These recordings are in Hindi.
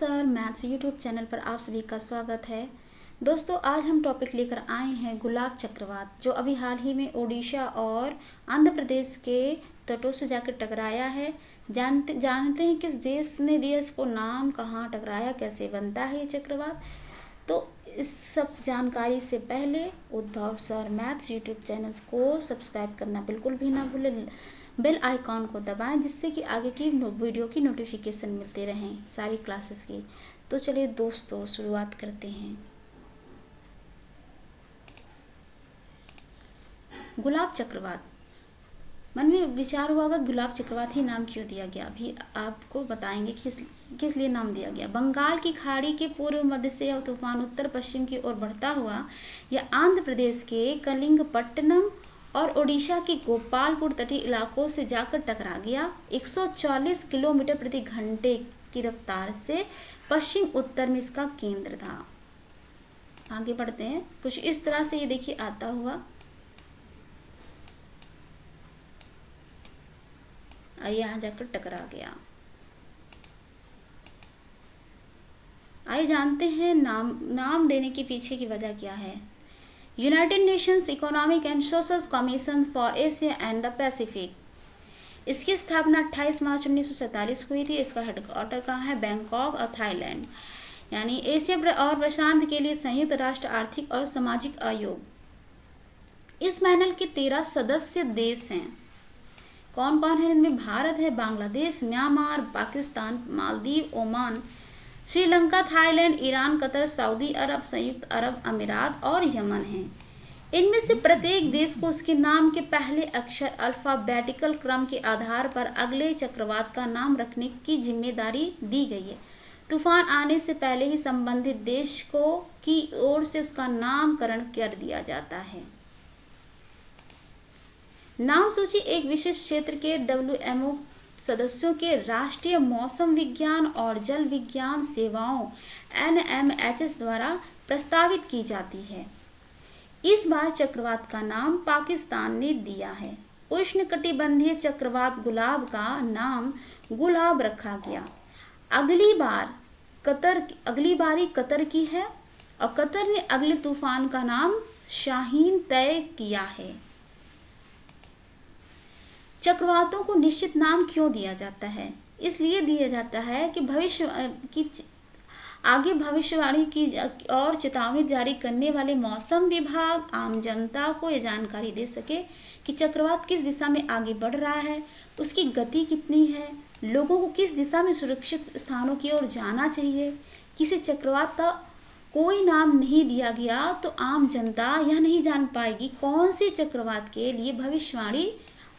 सर मैथ्स यूट्यूब चैनल पर आप सभी का स्वागत है। दोस्तों, आज हम टॉपिक लेकर आए हैं गुलाब चक्रवात, जो अभी हाल ही में ओडिशा और आंध्र प्रदेश के तटों से जाकर टकराया है। जानते हैं किस देश ने दिया इसको नाम, कहाँ टकराया, कैसे बनता है ये चक्रवात। तो इस सब जानकारी से पहले उद्भव सर मैथ्स यूट्यूब चैनल को सब्सक्राइब करना बिल्कुल भी ना भूलें। बेल आइकॉन को दबाएं जिससे कि आगे की वीडियो की नोटिफिकेशन मिलते रहें सारी क्लासेस की। तो चलिए दोस्तों, शुरुआत करते हैं। गुलाब चक्रवात। मन में विचार हुआ होगा गुलाब चक्रवात ही नाम क्यों दिया गया। अभी आपको बताएंगे किस लिए नाम दिया गया। बंगाल की खाड़ी के पूर्व मध्य से यह तूफान उत्तर पश्चिम की ओर बढ़ता हुआ यह आंध्र प्रदेश के कलिंगपट्टनम और ओडिशा के गोपालपुर तटीय इलाकों से जाकर टकरा गया। 140 किलोमीटर प्रति घंटे की रफ्तार से पश्चिम उत्तर में इसका केंद्र था। आगे बढ़ते हैं। कुछ इस तरह से ये देखिए आता हुआ यहाँ जाकर टकरा गया। आइए जानते हैं नाम देने के पीछे की वजह क्या है। United Nations economic and social commission for Asia and the Pacific. इसकी स्थापना 28 मार्च 1947 हुई थी। इसका हेडक्वार्टर कहाँ है? बैंकॉक और थाईलैंड। यानी एशिया और प्रशांत के लिए संयुक्त राष्ट्र आर्थिक और सामाजिक आयोग। इस पैनल के 13 सदस्य देश हैं। कौन कौन है इनमें? भारत है, Bangladesh, Myanmar, Pakistan, Maldives, Oman, Sri Lanka, Thailand, Iran, Qatar, Saudi Arab, संयुक्त अरब अमीरात और यमन हैं। इनमें से प्रत्येक देश को उसके नाम के पहले अक्षर अल्फाबेटिकल क्रम के आधार पर अगले चक्रवात का नाम रखने की जिम्मेदारी दी गई है। तूफान आने से पहले ही संबंधित देश की ओर से उसका नामकरण कर दिया जाता है। नाम सूची एक विशिष्ट क्षेत्र के WMO सदस्यों के राष्ट्रीय मौसम विज्ञान और जल विज्ञान सेवाओं NMHS द्वारा प्रस्तावित की जाती है। इस बार चक्रवात का नाम पाकिस्तान ने दिया है। उष्णकटिबंधीय चक्रवात गुलाब का नाम गुलाब रखा गया। अगली बारी कतर की है और कतर ने अगले तूफान का नाम शाहीन तय किया है। चक्रवातों को निश्चित नाम क्यों दिया जाता है? इसलिए दिया जाता है कि आगे भविष्यवाणी की और चेतावनी जारी करने वाले मौसम विभाग आम जनता को यह जानकारी दे सके कि चक्रवात किस दिशा में आगे बढ़ रहा है, उसकी गति कितनी है, लोगों को किस दिशा में सुरक्षित स्थानों की ओर जाना चाहिए। किसी चक्रवात का कोई नाम नहीं दिया गया तो आम जनता यह नहीं जान पाएगी कौन से चक्रवात के लिए भविष्यवाणी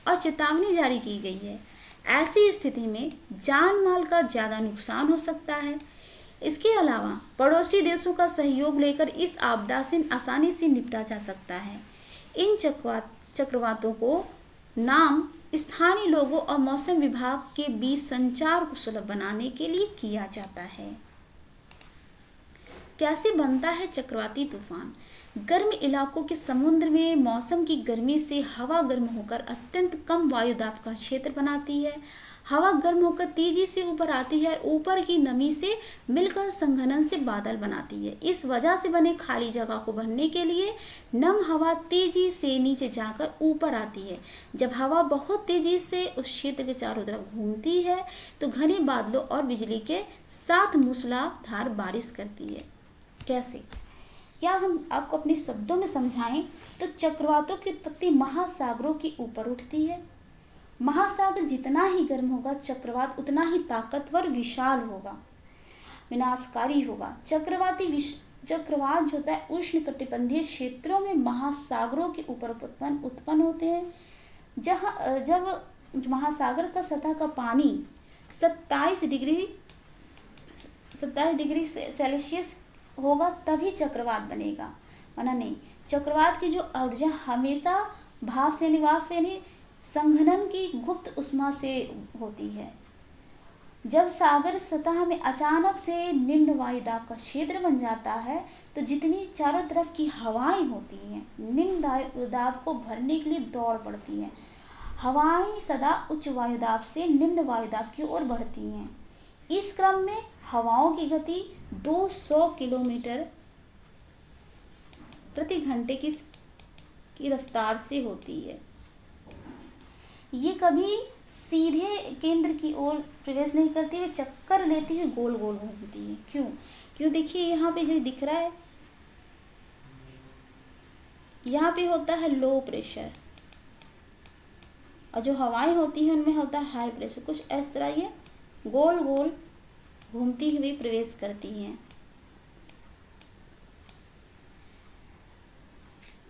और चेतावनी जारी की गई है। ऐसी स्थिति में जान माल का ज्यादा नुकसान हो सकता है। इसके अलावा पड़ोसी देशों का सहयोग लेकर इस आपदा से आसानी से निपटा जा सकता है। इन चक्रवातों को नाम स्थानीय लोगों और मौसम विभाग के बीच संचार को सुलभ बनाने के लिए किया जाता है। कैसे बनता है चक्रवाती तूफान? गर्म इलाकों के समुद्र में मौसम की गर्मी से हवा गर्म होकर अत्यंत कम वायुदाब का क्षेत्र बनाती है। हवा गर्म होकर तेजी से ऊपर आती है, ऊपर की नमी से मिलकर संघनन से बादल बनाती है। इस वजह से बने खाली जगह को भरने के लिए नम हवा तेजी से नीचे जाकर ऊपर आती है। जब हवा बहुत तेजी से उस क्षेत्र के चारों तरफ घूमती है तो घने बादलों और बिजली के साथ मूसलाधार बारिश करती है। कैसे? क्या हम आपको अपने शब्दों में समझाएं तो चक्रवातों की उत्पत्ति महासागरों के ऊपर उठती है। महासागर जितना ही गर्म होगा, चक्रवात उतना ही ताकतवर, विशाल होगा, विनाशकारी होगा। चक्रवात जो होता है उष्णकटिबंधीय क्षेत्रों में महासागरों के ऊपर उत्पन्न होते हैं। जब महासागर का सतह का पानी 27 डिग्री सेल्सियस होगा तभी चक्रवात बनेगा, वरना नहीं। चक्रवात की जो ऊर्जा हमेशा भाप से निवास यानी संघनन की गुप्त उष्मा से होती है। जब सागर सतह में अचानक से निम्न वायुदाब का क्षेत्र बन जाता है तो जितनी चारों तरफ की हवाएं होती हैं निम्न वायुदाब को भरने के लिए दौड़ पड़ती हैं। हवाएं सदा उच्च वायुदाब से निम्न वायुदाब की ओर बढ़ती हैं। इस क्रम में हवाओं की गति 200 किलोमीटर प्रति घंटे की रफ्तार से होती है। ये कभी सीधे केंद्र की ओर प्रवेश नहीं करती हुई चक्कर लेती हुई गोल गोल घूमती है। क्यों देखिए यहाँ पे जो दिख रहा है, यहाँ पे होता है लो प्रेशर और जो हवाएं होती हैं उनमें होता है हाई प्रेशर। कुछ इस तरह ये गोल गोल घूमती हुई प्रवेश करती हैं।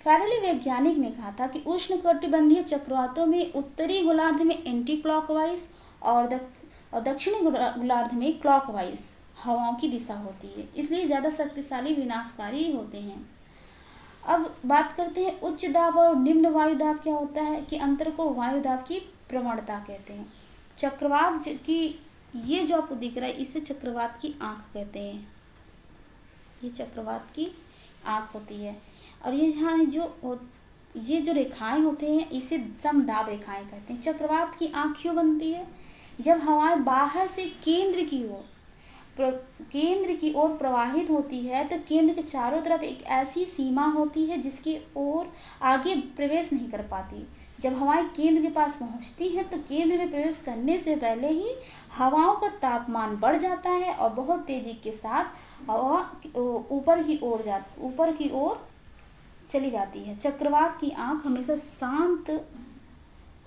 फैराडे वैज्ञानिक ने कहा था कि उष्णकटिबंधीय चक्रवातों में उत्तरी गोलार्ध में एंटी क्लॉकवाइज और दक्षिणी गोलार्ध में क्लॉकवाइज हवाओं की दिशा होती है, इसलिए ज़्यादा शक्तिशाली विनाशकारी होते हैं। अब बात करते हैं उच्च दाब और निम्न वायु दाब क्या होता है कि अंतर को वायु दाब की प्रवणता कहते हैं। चक्रवात की ये जो आपको दिख रहा है इसे चक्रवात की आंख कहते हैं। ये चक्रवात की आंख होती है और ये जहाँ ये जो रेखाएं होते हैं इसे समदाब रेखाएं कहते हैं। चक्रवात की आंख क्यों बनती है? जब हवाएं बाहर से केंद्र की ओर प्रवाहित होती है तो केंद्र के चारों तरफ एक ऐसी सीमा होती है जिसकी ओर आगे प्रवेश नहीं कर पाती। जब हवाएं केंद्र के पास पहुंचती हैं तो केंद्र में प्रवेश करने से पहले ही हवाओं का तापमान बढ़ जाता है और बहुत तेजी के साथ हवा ऊपर की ओर चली जाती है। चक्रवात की आंख हमेशा शांत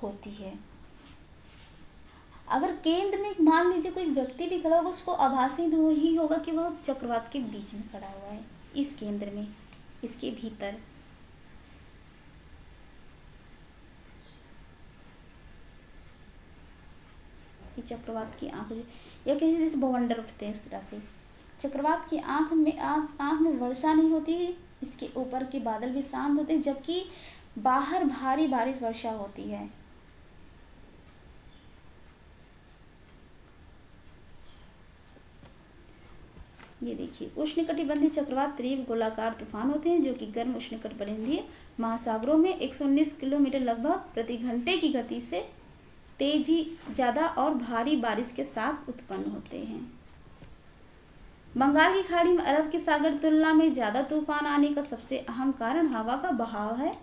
होती है। अगर केंद्र में मान लीजिए कोई व्यक्ति भी खड़ा होगा, उसको आभासी ही होगा कि वह चक्रवात के बीच में खड़ा हुआ है, इस केंद्र में, इसके भीतर। ये चक्रवात की आंख या कहीं जैसे बवंडर उठते हैं उस तरह से। चक्रवात की आंख में वर्षा नहीं होती, इसके ऊपर के बादल भी शांत होते हैं, जबकि बाहर भारी बारिश वर्षा होती है। ये देखिए, उष्णकटिबंधीय चक्रवात तीव्र गोलाकार तूफान होते हैं जो कि गर्म उष्णकटिबंधीय महासागरों में 119 किलोमीटर लगभग प्रति घंटे की गति से तेजी ज्यादा और भारी बारिश के साथ उत्पन्न होते हैं। बंगाल की खाड़ी में अरब के सागर तुलना में ज्यादा तूफान आने का सबसे अहम कारण हवा का बहाव है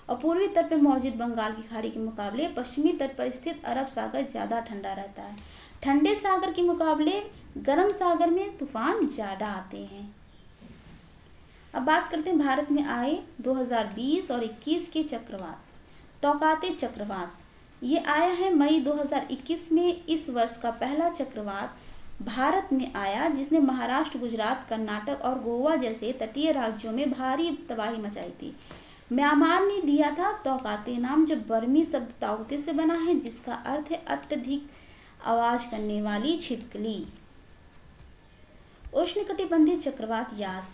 और पूर्वी तट पर मौजूद बंगाल की खाड़ी के मुकाबले पश्चिमी तट पर स्थित अरब सागर ज्यादा ठंडा रहता है। ठंडे सागर के मुकाबले गर्म सागर में तूफान ज्यादा आते हैं। अब बात करते हैं भारत में आए 2020 और 21 के चक्रवात। तौकाते चक्रवात ये आया है मई 2021 में। इस वर्ष का पहला चक्रवात भारत में आया जिसने महाराष्ट्र, गुजरात, कर्नाटक और गोवा जैसे तटीय राज्यों में भारी तबाही मचाई थी। म्यांमार ने दिया था तौकाते नाम, जो बर्मी शब्द ताउते से बना है जिसका अर्थ है अत्यधिक आवाज करने वाली छिपकली। उष्णकटिबंधीय चक्रवात यास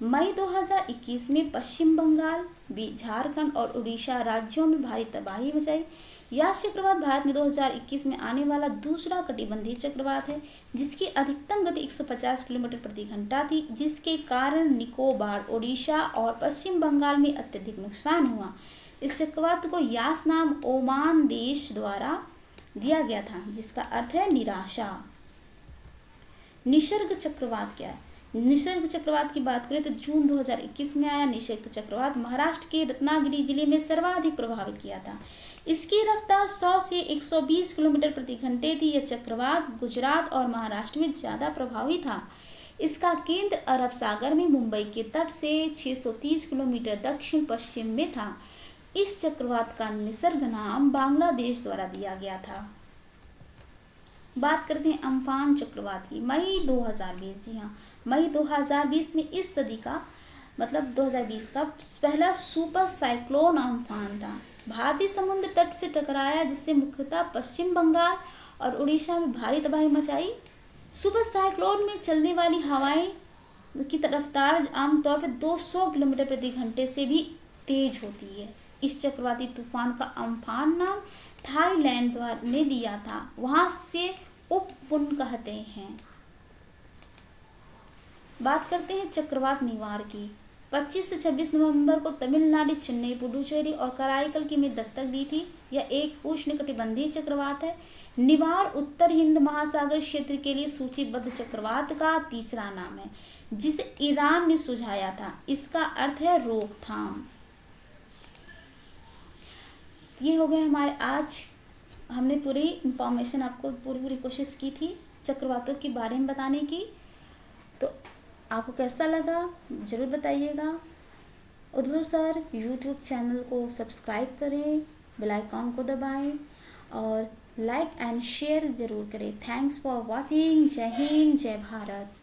मई 2021 में पश्चिम बंगाल, झारखंड और उड़ीसा राज्यों में भारी तबाही मचाई। यास चक्रवात भारत में 2021 में आने वाला दूसरा कटिबंधीय चक्रवात है जिसकी अधिकतम गति 150 किलोमीटर प्रति घंटा थी, जिसके कारण निकोबार, उड़ीसा और पश्चिम बंगाल में अत्यधिक नुकसान हुआ। इस चक्रवात को यास नाम ओमान देश द्वारा दिया गया था जिसका अर्थ है निराशा। निसर्ग चक्रवात क्या है? निसर्ग चक्रवात की बात करें तो जून 2021 में आया निसर्ग चक्रवात महाराष्ट्र के रत्नागिरी जिले में सर्वाधिक प्रभावित किया था। इसकी रफ्तार 100 से 120 किलोमीटर प्रति घंटे थी। यह चक्रवात गुजरात और महाराष्ट्र में ज्यादा प्रभावी था। इसका केंद्र अरब सागर में मुंबई के तट से 630 किलोमीटर दक्षिण पश्चिम में था। इस चक्रवात का निसर्ग नाम बांग्लादेश द्वारा दिया गया था। बात करते हैं अम्फान चक्रवात की। मई 2020, जी हाँ, मई 2020 में इस सदी का मतलब 2020 का पहला सुपर साइक्लोन अम्फान था। भारतीय समुद्र तट से टकराया जिससे मुख्यतः पश्चिम बंगाल और उड़ीसा में भारी तबाही मचाई। सुपर साइक्लोन में चलने वाली हवाएं की रफ्तार आमतौर पर 200 किलोमीटर प्रति घंटे से भी तेज होती है। इस चक्रवाती तूफान का अम्फान नाम थाईलैंड ने दिया था, वहां से उपपुन कहते हैं। बात करते हैं चक्रवात निवार की। 25 से 26 नवंबर को तमिलनाडु, चेन्नई, पुडुचेरी और कराईकल की में दस्तक दी थी। यह एक उष्णकटिबंधीय चक्रवात है। निवार उत्तर हिंद महासागर क्षेत्र के लिए सूचीबद्ध चक्रवात का तीसरा नाम है, जिसे ईरान ने सुझाया था। इसका अर्थ है रोकथाम। ये हो गए हमारे आज। हमने पूरी इंफॉर्मेशन आपको पूरी कोशिश की थी चक्रवातों के बारे में बताने की। तो आपको कैसा लगा ज़रूर बताइएगा। उद्भव सर यूट्यूब चैनल को सब्सक्राइब करें, बेल आइकॉन को दबाएं और लाइक एंड शेयर ज़रूर करें। Thanks for watching. जय हिंद, जय भारत।